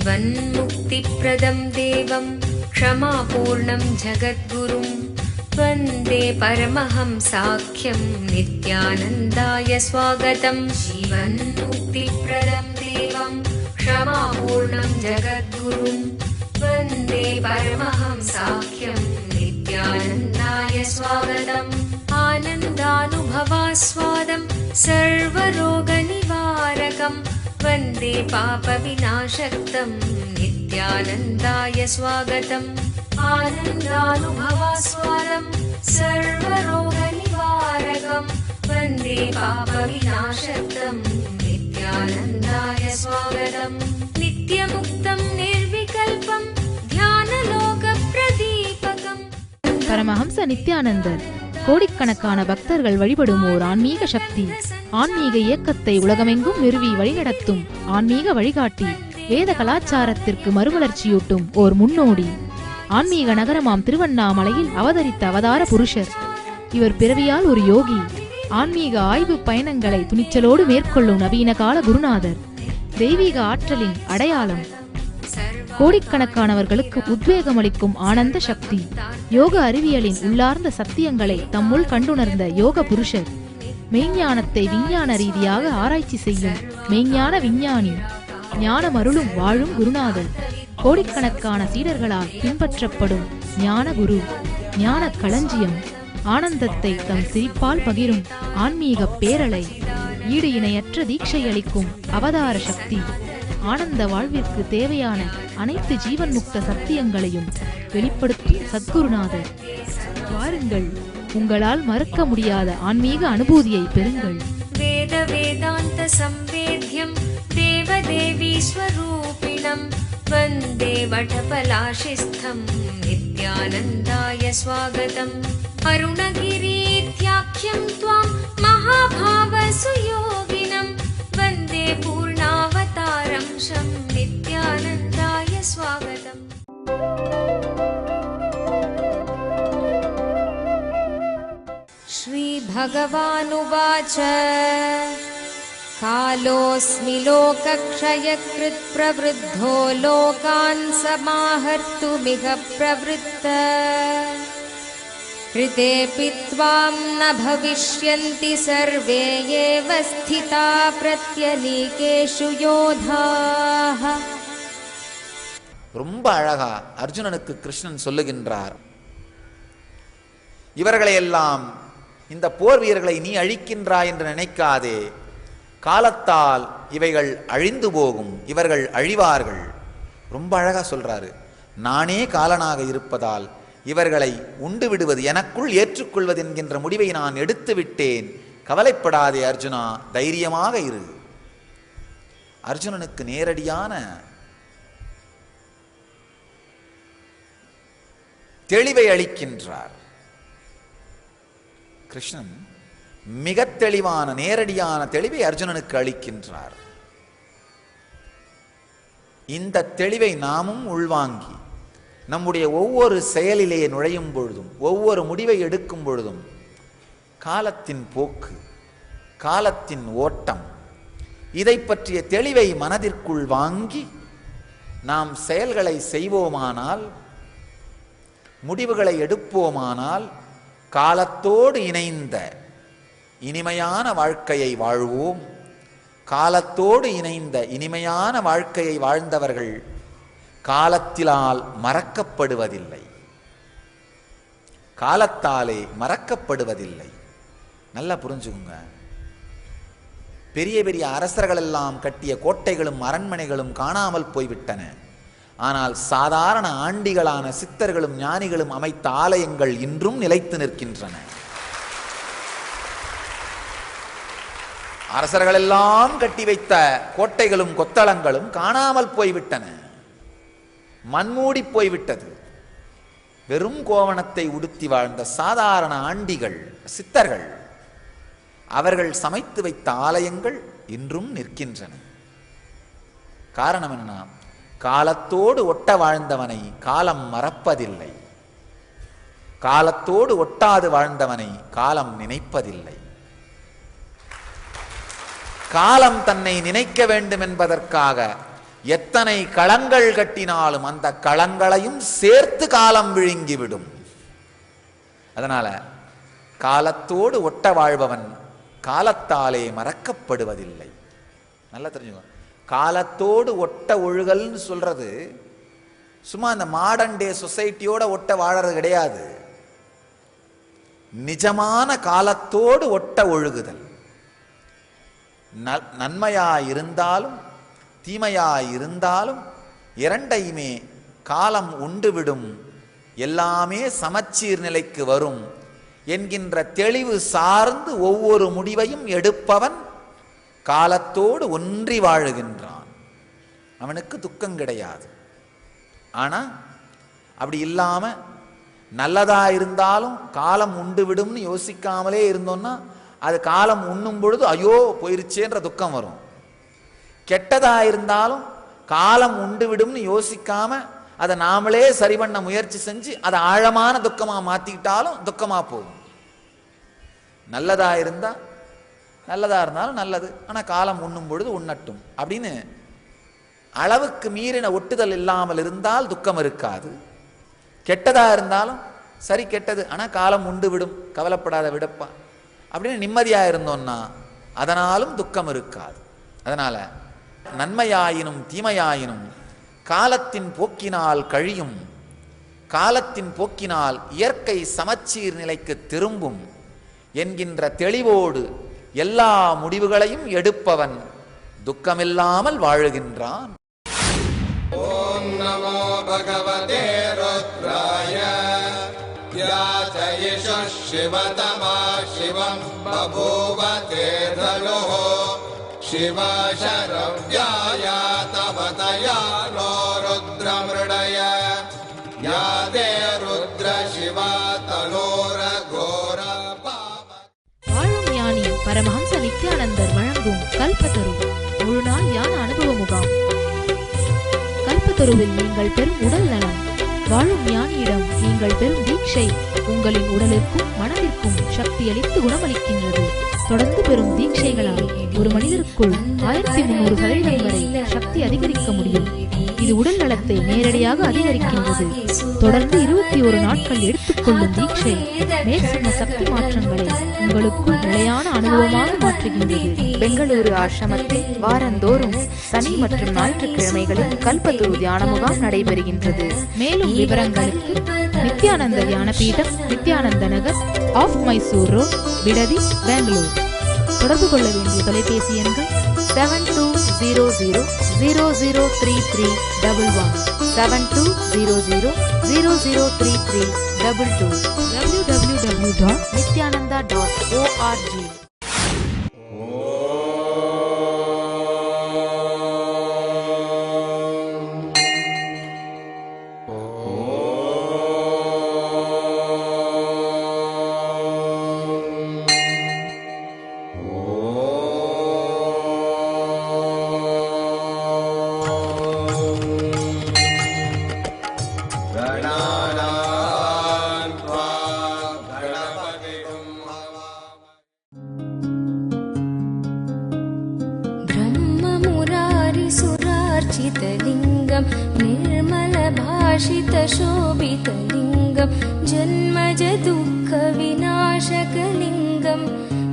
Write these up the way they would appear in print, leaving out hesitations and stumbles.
जीवन्मुक्तिप्रदं देवं क्षमापूर्णं जगद्गुरुं वन्दे परमहंसाख्यं नित्यानन्दाय स्वागतं। जीवन्मुक्तिप्रदं देवं क्षमापूर्णं जगद्गुरुं वन्दे परमहंसाख्यं नित्यानन्दाय स्वागतम्। आनन्दानुभवास्वादं सर्वरोगनिवारकं वन्दे पापविनाशक्तं नित्यानन्दाय स्वागतम्। आनन्दानुभवास्वादं सर्वरोगनिवारकं वन्दे पापविनाशक्तं नित्यानन्दाय स्वागतम्। नित्यमुक्तं निर्विकल्पं ध्यानलोकप्रदीपकम्। பரமஹம்ச நித்யானந்தர் கோடிக்கணக்கான பக்தர்கள் வழிபடும் ஓர் ஆன்மீக சக்தி. ஆன்மீக இயக்கத்தை உலகமெங்கும் நிறுவி வழிநடத்தும் ஆன்மீக வழிகாட்டி. வேத கலாச்சாரத்திற்கு மறுமலர்ச்சியூட்டும் ஓர் முன்னோடி. ஆன்மீக நகரமாம் திருவண்ணாமலையில் அவதரித்த அவதார புருஷர். இவர் பிறவியால் ஒரு யோகி. ஆன்மீக ஆய்வு பயணங்களை துணிச்சலோடு மேற்கொள்ளும் நவீன கால குருநாதர். தெய்வீக ஆற்றலின் அடையாளம். கோடிக்கணக்கானவர்களுக்கு உத்வேகமளிக்கும் ஆனந்த சக்தி. யோக அறிவியலின் உள்ளார்ந்த சத்தியங்களை தம்முள் கண்டுணர்ந்த யோக புருஷர். மெய்ஞானத்தை விஞ்ஞான ரீதியாக ஆராய்ச்சி செய்யும் மெய்ஞான விஞ்ஞானி. ஞானமருளும் வாழும் குருநாதர். கோடிக்கணக்கான சீடர்களால் பின்பற்றப்படும் ஞான குரு. ஞான களஞ்சியம். ஆனந்தத்தை தம் சிரிப்பால் பகிரும் ஆன்மீக பேரலை. ஈடு இணையற்ற தீட்சை அளிக்கும் அவதார சக்தி. ஆனந்த வாழ்விற்கு தேவையான அனைத்து ஜீவன் முக்த சத்தியங்களையும் வெளிப்படுத்தும் சத்குருநாதர். வாருங்கள், உங்களால் மறக்க முடியாத ஆன்மீக அனுபூதியை பெறுங்கள். வேத வேதாந்த சம்வேத்யம் தேவதேவி ஸ்வரூபிணம் வந்தே வடபலாசிஸ்தம் நித்யானந்தாய ஸ்வாகதம். அருணகிரீத்யாக்யம் த்வாம் மகாபாவ சுயோகினம் வந்தே பூர்ணாவதாரம் ஷம் நித்யானந்தாய ஸ்வாகதம். ஸ்ரீ பகவானுவாச்ச காலோஸ்மி லோகக்ஷயக்ருத் பிரவருத்தோ லோகான் சமாஹர்த்துமிக பிரவருத்த க்ருதேபி த்வாம் ந பவிஷ்யந்தி சர்வே ஏவ ஸ்திதா பிரத்யநீகேஷு யோதாஹ. ரொம்ப அழகா அர்ஜுனனுக்கு கிருஷ்ணன் சொல்லுகின்றார், இவர்களையெல்லாம், இந்த போர் வீரர்களை நீ அழிக்கின்றாய் என்று நினைக்காதே. காலத்தால் இவைகள் அழிந்து போகும், இவர்கள் அழிவார்கள். ரொம்ப அழகா சொல்றாரு, நானே காலனாக இருப்பதால் இவர்களை உண்டு விடுவது எனக்குள் ஏற்றுக்கொள்வது என்கின்ற முடிவை நான் எடுத்து விட்டேன். கவலைப்படாதே அர்ஜுனா, தைரியமாக இரு. அர்ஜுனனுக்கு நேரடியான தெளிவை அளிக்கின்றார் கிருஷ்ணன். மிக தெளிவான நேரடியான தெளிவை அர்ஜுனனுக்கு அளிக்கின்றார். இந்த தெளிவை நாமும் உள்வாங்கி நம்முடைய ஒவ்வொரு செயலிலே நுழையும் பொழுதும், ஒவ்வொரு முடிவை எடுக்கும் பொழுதும், காலத்தின் போக்கு, காலத்தின் ஓட்டம், இதை பற்றிய தெளிவை மனதிற்குள் வாங்கி நாம் செயல்களை செய்வோமானால், முடிவுகளை எடுப்போமானால், காலத்தோடு இணைந்த இனிமையான வாழ்க்கையை வாழ்வோம். காலத்தோடு இணைந்த இனிமையான வாழ்க்கையை வாழ்ந்தவர்கள் காலத்தினால் மறக்கப்படுவதில்லை, காலத்தாலே மறக்கப்படுவதில்லை. நல்லா புரிஞ்சுக்குங்க. பெரிய பெரிய அரசர்கள் எல்லாம் கட்டிய கோட்டைகளும் அரண்மனைகளும் காணாமல் போய்விட்டன. ஆனால் சாதாரண ஆண்டிகளான சித்தர்களும் ஞானிகளும் அமைத்த ஆலயங்கள் இன்றும் நிலைத்து நிற்கின்றன. அரசர்களெல்லாம் கட்டி வைத்த கோட்டைகளும் கொத்தளங்களும் காணாமல் போய்விட்டன, மண்மூடி போய்விட்டது. வெறும் கோவணத்தை உடுத்தி வாழ்ந்த சாதாரண ஆண்டிகள், சித்தர்கள், அவர்கள் சமைத்து வைத்த ஆலயங்கள் இன்றும் நிற்கின்றன. காரணம் என்ன? காலத்தோடு ஒட்ட வாழ்ந்தவனை காலம் மறப்பதில்லை, காலத்தோடு ஒட்டாது வாழ்ந்தவனை காலம் நினைப்பதில்லை. காலம் தன்னை நினைக்க வேண்டும் என்பதற்காக எத்தனை களங்கள் கட்டினாலும் அந்த களங்களையும் சேர்த்து காலம் விழுங்கிவிடும். அதனால காலத்தோடு ஒட்ட வாழ்பவன் காலத்தாலே மறக்கப்படுவதில்லை. நல்லா தெரிஞ்சுக்கோ. காலத்தோடு ஒட்ட ஒழுகல்னு சொல்றது சும்மா அந்த மாடர்ன் டே சொசைட்டியோட ஒட்ட வாழறது கிடையாது. நிஜமான காலத்தோடு ஒட்ட ஒழுகுதல். நன்மையாயிருந்தாலும் தீமையாயிருந்தாலும் இரண்டையுமே காலம் உண்டுவிடும், எல்லாமே சமச்சீர் நிலைக்கு வரும் என்கின்ற தெளிவு சார்ந்து ஒவ்வொரு முடிவையும் எடுப்பவன் காலத்தோடு ஒன்றி வாழுகின்றான். அவனுக்கு துக்கம் கிடையாது. ஆனா அப்படி இல்லாம நல்லதா இருந்தாலும் காலம் உண்டு விடும்னு யோசிக்காமலே இருந்தோம்னா அது காலம் உண்ணும் பொழுது ஐயோ போயிருச்சேன்ற துக்கம் வரும். கெட்டதா இருந்தாலும் காலம் உண்டு விடும்னு யோசிக்காம அதை நாமளே சரி பண்ண முயற்சி செஞ்சு அதை ஆழமான துக்கமா மாத்திக்கிட்டாலும் துக்கமா போகும். நல்லதா இருந்தாலும் நல்லது, ஆனா காலம் உண்ணும் பொழுது உண்ணட்டும் அப்படின்னு அளவுக்கு மீறின ஒட்டுதல் இல்லாமல் இருந்தால் துக்கம் இருக்காது. கெட்டதா இருந்தாலும் சரி கெட்டது, ஆனா காலம் உண்டு விடும், கவலைப்படாத விடப்பா அப்படின்னு நிம்மதியா இருந்தோம்னா அதனாலும் துக்கம் இருக்காது. அதனால நன்மையாயினும் தீமையாயினும் காலத்தின் போக்கினால் கழியும், காலத்தின் போக்கினால் இயற்கை சமச்சீர் நிலைக்கு திரும்பும் என்கின்ற தெளிவோடு எல்லா முடிவுகளையும் எடுப்பவன் துக்கமில்லாமல் வாழுகின்றான். ஓம் நமோ பகவதே ருத்ராய யாசயிஷு சிவதமா சிவம் பபூவ தேதலோஹ சிவசரவ்யாய தவதயா நோ ருத்ரமிருடய யாதே ருத்ர சிவா தனோர கோர பாவ. வாழும் ஞானி பரமஹம்ச நித்யானந்தர் வழங்கும் கல்பத்தரு முழுநாள் ஞான அனுபவ முகாம். கல்பத்தருவில் நீங்கள் பெறும் உடல் நலம், வாழும் ஞானியிடம் நீங்கள் பெறும் தீட்சை உங்களின் உடலிற்கும் மனதிற்கும் சக்தி அளித்து குணமளிக்கின்றது. தொடர்ந்து பெறும் தீட்சைகளால் ஒரு மனிதருக்குள் 1300% வரை சக்தி அதிகரிக்க முடியும். இது உடல் நலத்தை நேரடியாக அதிகரிக்கின்றது. தொடர்ந்து 21 நாட்கள் எடுத்துக்கொள்ளும் தீட்சை மேற்சொன்ன சக்தி மாற்றங்களை உங்களுக்குள் நிலையான அனுபவமாக மாற்றுகின்றது. பெங்களூரு ஆசிரமத்தில் வாரந்தோறும் சனி மற்றும் ஞாயிற்றுக்கிழமைகளில் கல்பத்தரு தியான முகாம் நடைபெறுகின்றது. மேலும் விவரங்களுக்கு நித்யானந்த தியான பீடம், நித்யானந்த நகர், ஆஃப் மைசூர் ரோட், பிடதி, பெங்களூர். தொடர்பு கொள்ள வேண்டிய தொலைபேசி எண்கள் 7200003311, 7200003322, www.nityananda.org. ब्रह्ममुरारिसुरार्चितलिङ्गं निर्मलभाषितशोभितलिङ्गं जन्मजदुःखविनाशकलिङ्गं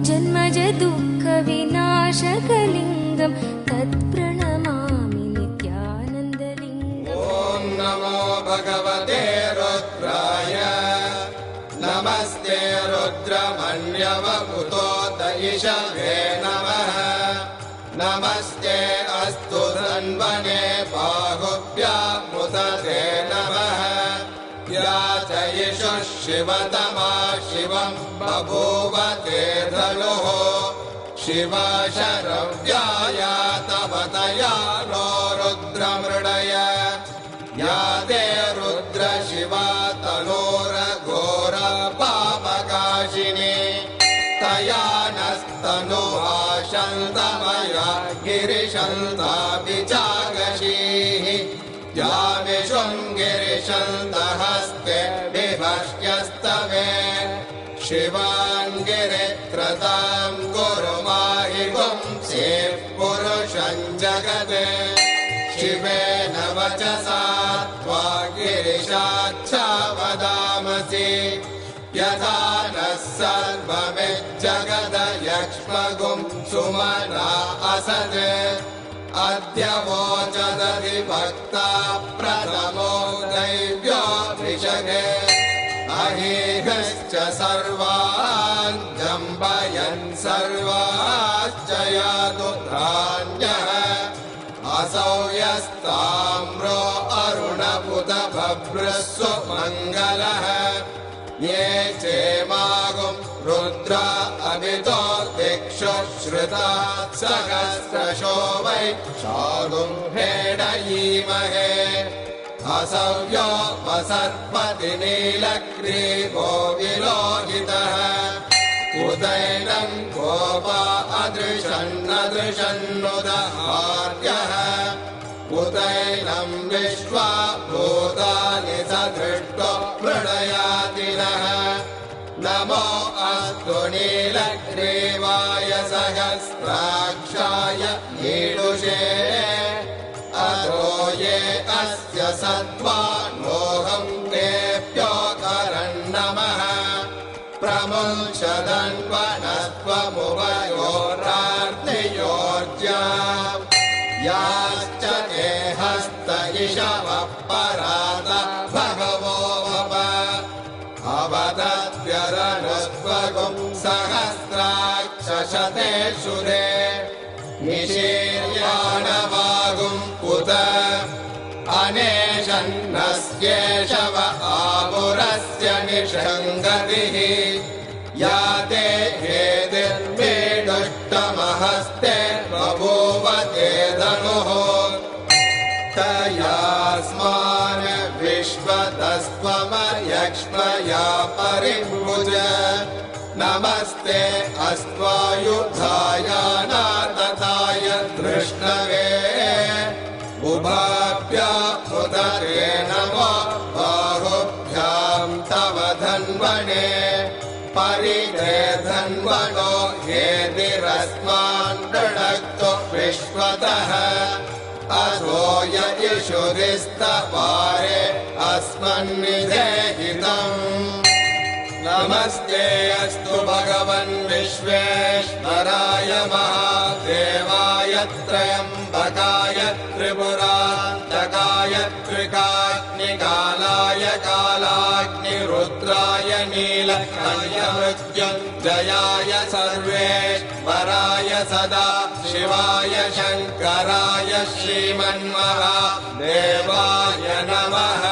जन्मजदुःखविनाशकलिङ्गं तत्प्रणमामि नित्यानन्दलिङ्गम्. ॐ नमो भगवते रुद्राय नमस्ते रुद्रमन्यवपुतोत इषवे नमः नमस्ते अस्तु धन्वने बाहुभ्यामुदते नमः याचयिषु शिवतमा शिवं बभूव तेऽधनुः शिवशरव्याय तवतया नो रुद्रमृडय या ते रुद्र शिवा तनोर घोर पापकाशिनी तया नस्तनुहा शन्तमया गिरिशन्ताभिचागशीः या विशृङ्गिरिशन्तहस्ते विभष्ट्यस्तवे शिवाङ्गिरित्रतां गुरुमाहि पुंसे पुरुषं जगते शिव शिवेन वचसा त्वा गिरिशाच्छा वदामसि यथा नः सर्वमिज्जगदयक्ष्मगुं सुमना असत् अद्य वोचदधिभक्ता प्रथमो दैव्यो वृषगे अहेहश्च सर्वान् जम्बयन् सर्वाश्च यातु धान्यः असौ यस्ताम्रो अरुणपुत भभ्रस्व मङ्गलः ये चेमागुं रुद्र अमितो दिक्षु श्रुता सहस्रशो वै शागुं हेडयीमहे असव्यो वसत्पति नीलग्रीवो विलोहितः उदैनं गोपा अदृशन्नदृशन्नुदहार्यः उदैनं विश्वा भूतानि सदृष्टो मृडयातिनः नमो अस्तु नीलग्रीवाय सहस्राक्षाय नीडुषे अधो ये अस्य सत्त्वानोऽहं तेभ्यो करन्नमः प्रमुञ्चदन्वनत्वमुभयोरार्तियोज्या याश्च ते हस्त इषवः परात भगवो वप अवदद्यदनुस्त्वगुं सहस्राक्षशतेषु ते निशीर्याणवागुं उत अनेशन्नस्येषव आमुरस्य निषङ्गतिः या ते हेतिर्मेडुष्टमहस्ते बभूव ते धनुः तयास्मान् विश्वतस्त्वमयक्ष्मया परिभुज नमस्ते अस्त्वायुधाय नातताय धृष्णवे उभाभ्यामुदरे नमो बाहुभ्यां तव धन्वने परिते धन्वनो हेतिरस्मान् दृढक्तो विश्वतः अधो यजुषुरिस्तपारे अस्मन्निधेहितम् नमस्ते अस्तु भगवन् विश्वेश्वराय महादेवाय त्र्यम्बकाय त्रिपुरान्तकाय त्रिकाग्निकालाय कालाग्निरुद्राय नीलकण्ठमृत्युञ्जयाय सर्वेश्वराय सदा शिवाय शङ्कराय श्रीमन्महादेवाय नमः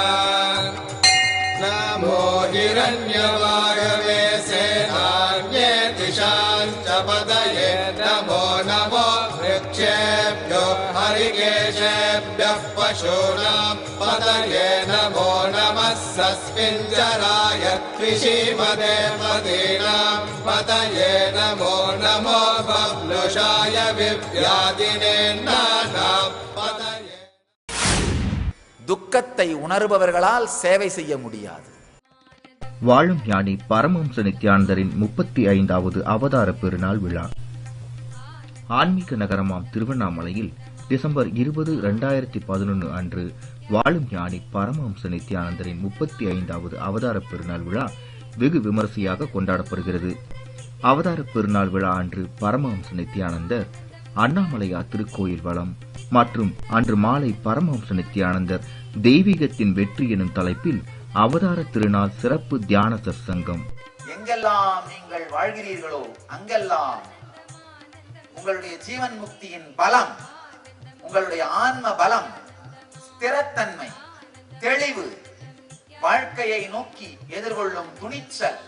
नमो हिरण्यवागवे सेनान्ये दिशाञ्च पदये नमो नमो वृक्षेभ्यो हरिकेशेभ्यः पशूनां पदये नमो नमः सस्मिञ्जराय त्रिशीमदे मदीनां पदये नमो नमो बब्लुषाय विव्याधिने नानां पदये துக்கத்தை உணர்பவர்களால் சேவை செய்ய முடியாது. வாழும் ஞானி பரமஹம்ச நித்யானந்தரின் 35வது அவதார பெருநாள் விழா ஆன்மீக நகரமாம் திருவண்ணாமலையில் டிசம்பர் 20, 2011 அன்று வாழும் ஞானி பரமஹம்ச நித்யானந்தரின் 35வது அவதார பெருநாள் விழா வெகு விமரிசையாக கொண்டாடப்படுகிறது. அவதார பெருநாள் விழா அன்று பரமஹம்ச நித்யானந்தர் அண்ணாமலையா திருக்கோயில் வளம் மற்றும் அன்று மாலை பரமஹம்ச நித்யானந்தர் தெய்வீகத்தின் வெற்றி எனும் தலைப்பில் அவதார திருநாள் சிறப்பு தியான சத்சங்கம். எங்கெல்லாம் நீங்கள் வாழ்கிறீர்களோ அங்கெல்லாம் உங்களுடைய ஜீவன் முக்தியின் பலம், உங்களுடைய ஆன்ம பலம், ஸ்திரத்தன்மை, தெளிவு, வாழ்க்கையை நோக்கி எதிர்கொள்ளும் துணிச்சல்,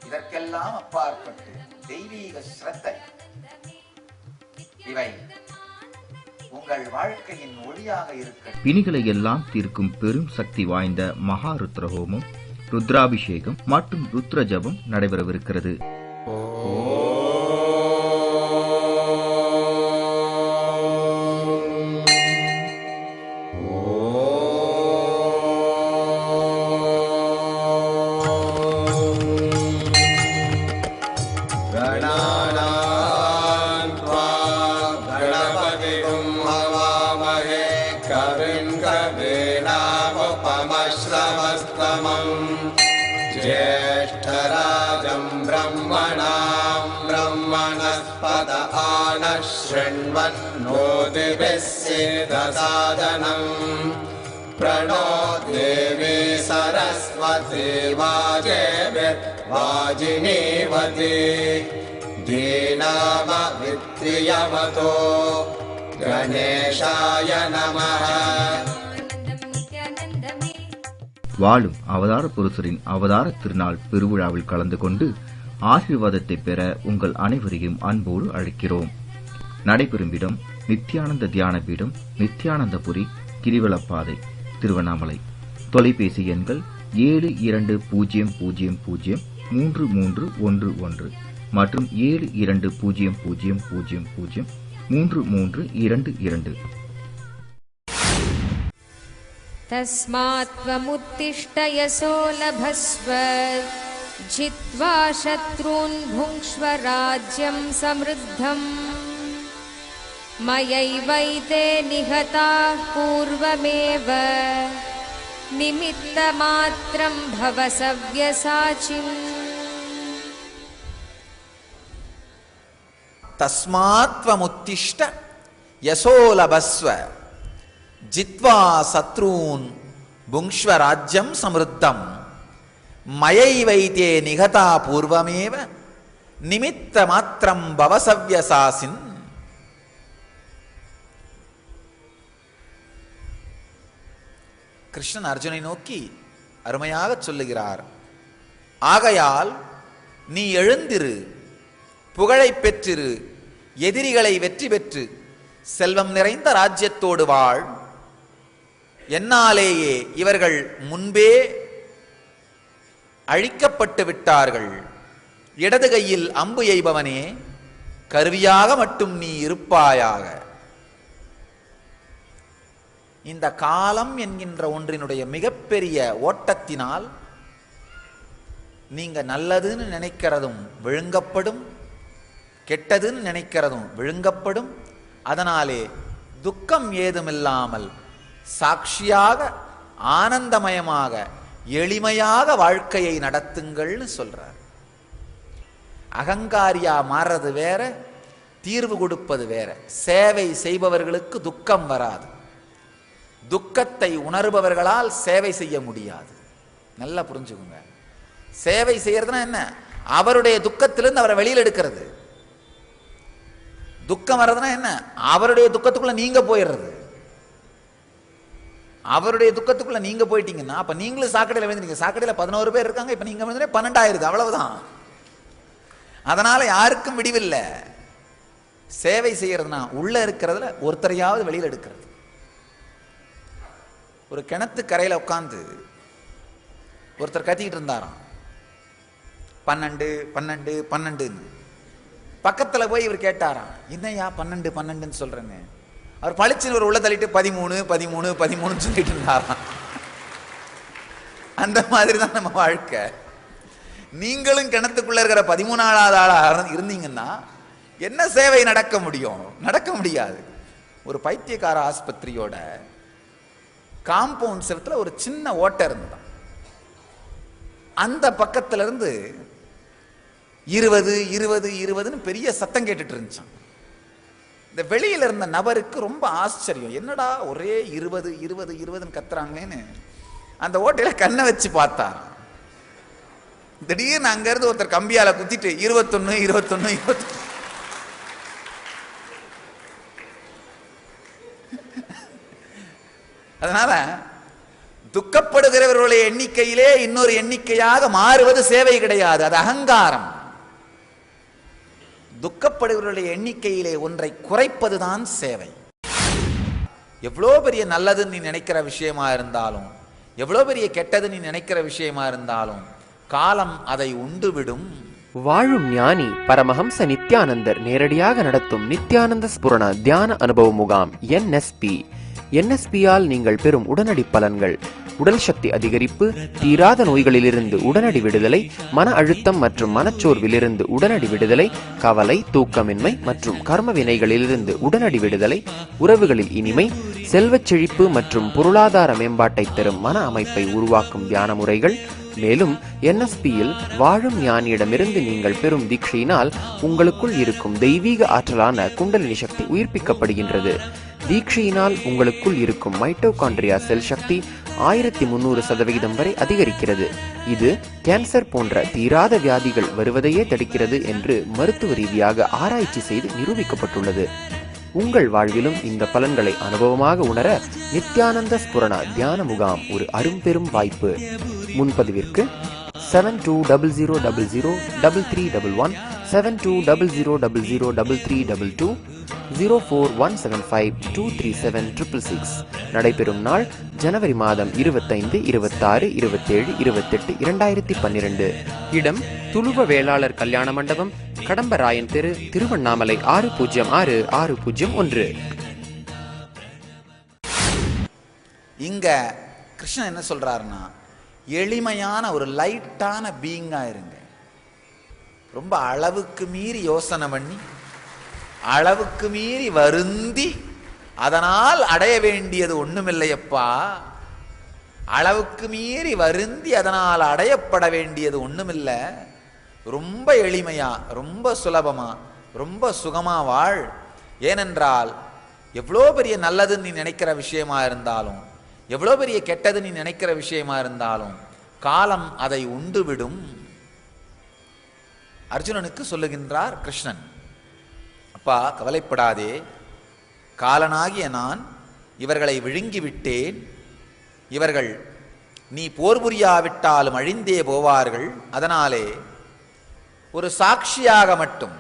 இதற்கெல்லாம் அப்பாற்பட்டு தெய்வீக ஸ்ரத்தை, இவை உங்கள் வாழ்க்கையின் ஒளியாக இருக்க பிணிகளை எல்லாம் தீர்க்கும் பெரும் சக்தி வாய்ந்த மகா ருத்ரஹோமம், ருத்ராபிஷேகம் மற்றும் ருத்ர ஜபம் நடைபெறவிருக்கிறது. कविं कवीनामुपमश्रवस्तमम् ज्येष्ठराजं ब्रह्मणां ब्रह्मणस्पत आनः शृण्वन्नोतिभिः सीदसादनम् प्रणो देवी सरस्वती वाजिनीवती धीनामवित्रियवतो गणेशाय नमः. வாழும் அவதார புருஷரின் அவதார திருநாள் பெருவிழாவில் கலந்து கொண்டு ஆசீர்வாதத்தை பெற உங்கள் அனைவரையும் அன்போடு அழைக்கிறோம். நடைபெறும் இடம் நித்யானந்த தியான பீடம், நித்யானந்தபுரி, கிரிவலப்பாதை, திருவண்ணாமலை. தொலைபேசி எண்கள் 72003311 மற்றும் 7200003322. तस्मात् त्वमुत्तिष्ठ यशो लभस्व जित्वा शत्रून् भुङ्क्ष्व राज्यं समृद्धम् मयैवैते निहताः पूर्वमेव निमित्तमात्रं भव सव्यसाचिन्. தஸ்மாத்வமுத்திஷ்ட யசோ லபஸ்வ ஜித்வா சத்ரூன் புங்க்ஷ்வ ராஜ்யம் சம்ருத்தம் மயைவைதே நிகதா பூர்வமேவ நிமித்த மாத்திரம் பவசவ்யசாசின். கிருஷ்ணன் அர்ஜுனை நோக்கி அருமையாக சொல்லுகிறார். ஆகையால் நீ எழுந்திரு, புகழை பெற்றிரு, எதிரிகளை வெற்றி பெற்று செல்வம் நிறைந்த ராஜ்யத்தோடு வாழ். என்னாலேயே இவர்கள் முன்பே அழிக்கப்பட்டு விட்டார்கள். இடது கையில் அம்பு எய்பவனே, கருவியாக மட்டும் நீ இருப்பாயாக. இந்த காலம் என்கின்ற ஒன்றினுடைய மிகப்பெரிய ஓட்டத்தினால் நீங்க நல்லதுன்னு நினைக்கிறதும் விழுங்கப்படும், கெட்டதுன்னு நினைக்கிறதும் விழுங்கப்படும். அதனாலே துக்கம் ஏதுமில்லாமல் சாட்சியாக ஆனந்தமயமாக எளிமையாக வாழ்க்கையை நடத்துங்கள்னு சொல்றார். அகங்காரியா மாறுறது வேற, தீர்வு கொடுப்பது வேற. சேவை செய்பவர்களுக்கு துக்கம் வராது. துக்கத்தை உணர்பவர்களால் சேவை செய்ய முடியாது. நல்லா புரிஞ்சுக்குங்க. சேவை செய்யறதுனா என்ன? அவருடைய துக்கத்திலிருந்து அவரை வெளியில் எடுக்கிறது. துக்கம் வர்றதுனா என்ன? அவருடைய துக்கத்துக்குள்ள நீங்க போயிடுறது. அவருடைய துக்கத்துக்குள்ள நீங்க போயிட்டீங்கன்னா அப்ப நீங்களும் சாக்கடையில் விழுந்தீங்க. சாக்கடையில் 11 பேர் இருக்காங்க, இப்ப நீங்க விழுந்தே 12 ஆயிருது, அவ்வளவுதான். அதனால யாருக்கும் விடிவில்லை. சேவை செய்யறதுனா உள்ள இருக்கிறதுல ஒருத்தரையாவது வெளியில் எடுக்கிறது. ஒரு கிணத்து கரையில் உட்காந்து ஒருத்தர் கத்திக்கிட்டு இருந்தாராம், 12 12 12. பக்கத்தில் போய் இவர் கேட்டாராம், என்னையா 12 12ன்னு சொல்றேன்னு. அவர் பளிச்சுன்னு ஒரு உள்ள தள்ளிட்டு 13 13 13 சொல்லிட்டு இருந்தாராம். அந்த மாதிரி தான் நம்ம வாழ்க்கை. நீங்களும் கிணத்துக்குள்ள இருக்கிற 13ஆவது ஆளா இருந்தீங்கன்னா என்ன சேவை நடக்க முடியும்? நடக்க முடியாது. ஒரு பைத்தியக்கார ஆஸ்பத்திரியோட காம்பவுண்ட் செவத்துல ஒரு சின்ன ஓட்டை இருந்தது. அந்த பக்கத்துல இருந்து 20 20 20ன்னு பெரிய சத்தம் கேட்டுட்டு இருந்துச்சான். இந்த வெளியில இருந்த நபருக்கு ரொம்ப ஆச்சரியம், என்னடா ஒரே 20 20 20ன்னு கத்துறாங்களேன்னு அந்த ஓட்டையில கண்ணை வச்சு பார்த்தார். திடீர்னு அங்க இருந்து ஒருத்தர் கம்பியால குத்திட்டு 21 21 21. அதனால துக்கப்படுகிறவர்களுடைய எண்ணிக்கையிலே இன்னொரு எண்ணிக்கையாக மாறுவது சேவை கிடையாது, அது அகங்காரம். துக்கப்படுகிறவர்களுடைய எண்ணிக்கையிலே ஒன்றை குறைப்பதுதான் சேவை. எவ்வளோ பெரிய நல்லதுன்னு நீ நினைக்கிற விஷயமா இருந்தாலும், எவ்வளோ பெரிய கெட்டது நீ நினைக்கிற விஷயமா இருந்தாலும் காலம் அதை உண்டுவிடும். வாழும் ஞானி பரமஹம்ச நித்யானந்தர் நேரடியாக நடத்தும் நித்யானந்த ஸ்புரண தியான அனுபவ முகாம் NSP. NSP-யால் நீங்கள் பெறும் உடனடி பலன்கள்: உடல் சக்தி அதிகரிப்பு, தீராத நோய்களிலிருந்து உடனடி விடுதலை, மன அழுத்தம் மற்றும் மனச்சோர்விலிருந்து உடனடி விடுதலை, கவலை, தூக்கமின்மை மற்றும் கர்ம வினைகளிலிருந்து உடனடி விடுதலை, உறவுகளில் இனிமை, செல்வச் செழிப்பு மற்றும் பொருளாதார மேம்பாட்டை தரும் மன அமைப்பை உருவாக்கும் தியான முறைகள். மேலும் NSPயில் வாழும் ஞானியிடமிருந்து நீங்கள் பெறும் தீட்சையினால் உங்களுக்குள் இருக்கும் தெய்வீக ஆற்றலான குண்டலினி சக்தி உயிர்ப்பிக்கப்படுகின்றது. தீட்சையினால் உங்களுக்குள் இருக்கும் மைட்டோகாண்ட்ரியா செல் சக்தி 1300% வரை அதிகரிக்கிறது. இது கேன்சர் போன்ற தீராத வியாதிகள் வருவதையே தடுக்கிறது என்று மருத்துவ ரீதியாக ஆராய்ச்சி செய்து நிரூபிக்கப்பட்டுள்ளது. உங்கள் வாழ்விலும் இந்த பலன்களை அனுபவமாக உணர நித்யானந்த ஸ்புரணா தியான முகாம் ஒரு அரும்பெரும் வாய்ப்பு. முன்பதிவிற்கு 7200003311 7200003322 0417523766. நடைபெறும் நாள் ஜனவரி மாதம் 25, 26, 27, 28, 2012. இடம் துளுவ வேளாளர் கல்யாண மண்டபம், கடம்பராயன் தெரு, திருவண்ணாமலை 606601. இங்க கிருஷ்ணன் என்ன சொல்றாருன்னா, எளிமையான ஒரு லைட்டான பீயிங்கா இருங்க. ரொம்ப அளவுக்கு மீறி யோசனை பண்ணி, அளவுக்கு மீறி வருந்தி அதனால் அடைய வேண்டியது ஒண்ணுமில்லையப்பா. அளவுக்கு மீறி வருந்தி அதனால் அடையப்பட வேண்டியது ஒண்ணுமில்லை. ரொம்ப எளிமையா, ரொம்ப சுலபமா, ரொம்ப சுகமா வாழ். ஏனென்றால் எவ்வளோ பெரிய நல்லதுன்னு நீ நினைக்கிற விஷயமா இருந்தாலும், எவ்வளோ பெரிய கெட்டது நீ நினைக்கிற விஷயமா இருந்தாலும் காலம் அதை உண்டுவிடும். அர்ஜுனனுக்கு சொல்லுகின்றார் கிருஷ்ணன், அப்பா கவலைப்படாதே, காலனாகிய நான் இவர்களை விழுங்கிவிட்டேன். இவர்கள் நீ போர் புரியாவிட்டாலும் அழிந்தே போவார்கள். அதனாலே ஒரு சாட்சியாக மட்டும்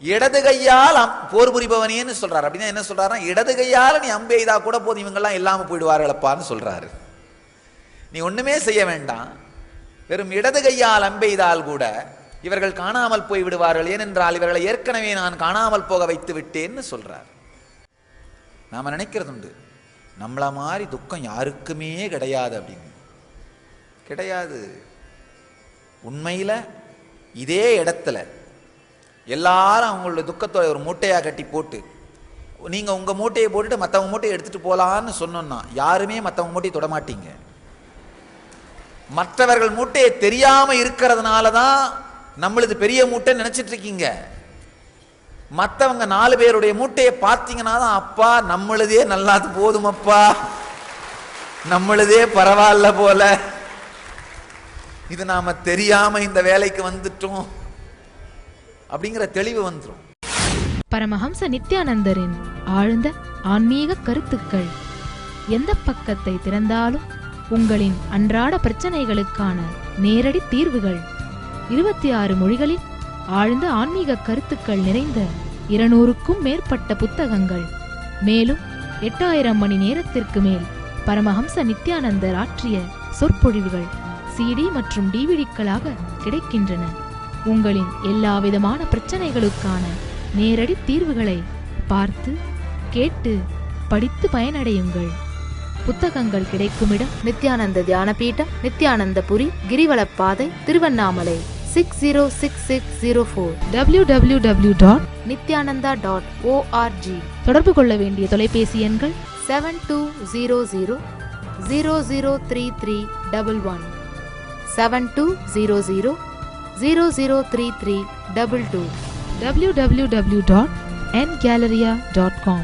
இடது கையால் போர் புரிபவனேன்னு சொல்றாரு. அப்படின்னா என்ன சொல்றாருன்னா, இடது கையால் நீ அம்பு எய்தா கூட போதும், இவங்கெல்லாம் இல்லாம போயிடுவார்களப்பான்னு சொல்றாரு. நீ ஒண்ணுமே செய்ய வேண்டாம், வெறும் இடது கையால் அம்பெய்தால் கூட இவர்கள் காணாமல் போய் விடுவார்கள். ஏனென்றால் இவர்களை ஏற்கனவே நான் காணாமல் போக வைத்து விட்டேன்னு சொல்றார். நாம நினைக்கிறது உண்டு, நம்மள மாதிரி துக்கம் யாருக்குமே கிடையாது அப்படின்னு. கிடையாது. உண்மையில இதே இடத்துல எல்லாரும் அவங்களோட துக்கத்தோட ஒரு மூட்டையா கட்டி போட்டு, நீங்க உங்க மூட்டையை போட்டுட்டு மற்றவங்க மூட்டையை எடுத்துட்டு போலான்னு சொன்னோம்னா யாருமே மற்றவங்க மூட்டையை தொடமாட்டீங்க. மற்றவர்கள் மூட்டையை தெரியாம இருக்கிறதுனால தான் நம்மளது பெரிய மூட்டை நினைச்சிட்டு இருக்கீங்க. மற்றவங்க 4 பேருடைய மூட்டையை பார்த்தீங்கன்னா தான், அப்பா நம்மளதே நல்லா போதும், அப்பா நம்மளதே பரவாயில்ல போல, இது நாம தெரியாம இந்த வேலைக்கு வந்துட்டோம் அப்படிங்கிற தெளிவு வந்துடும். பரமஹம்ச நித்யானந்தரின் ஆழ்ந்த ஆன்மீக கருத்துக்கள். எந்த பக்கத்தை திறந்தாலும் உங்களின் அன்றாட பிரச்சனைகளுக்கான நேரடி தீர்வுகள். 26 மொழிகளில் ஆழ்ந்த ஆன்மீக கருத்துக்கள் நிறைந்த 200க்கும் மேற்பட்ட புத்தகங்கள். மேலும் 8000 மணி நேரத்திற்கு மேல் பரமஹம்ச நித்யானந்தர் ஆற்றிய சொற்பொழிவுகள் CD மற்றும் DVDக்களாக கிடைக்கின்றன. உங்களின் எல்லா விதமான பிரச்சனைகளுக்கான நேரடி தீர்வுகளை பார்த்து கேட்டு படித்து பயனடையுங்கள். புத்தகங்கள் கிடைக்கும் இடம் நித்யானந்த தியானபீடம், நித்யானந்தபுரி, கிரிவலப்பாதை, திருவண்ணாமலை 606604 www.nityananda.org. தொடர்பு கொள்ள வேண்டிய தொலைபேசி எண்கள் 7200003311 7200003322 www.ngalleria.com.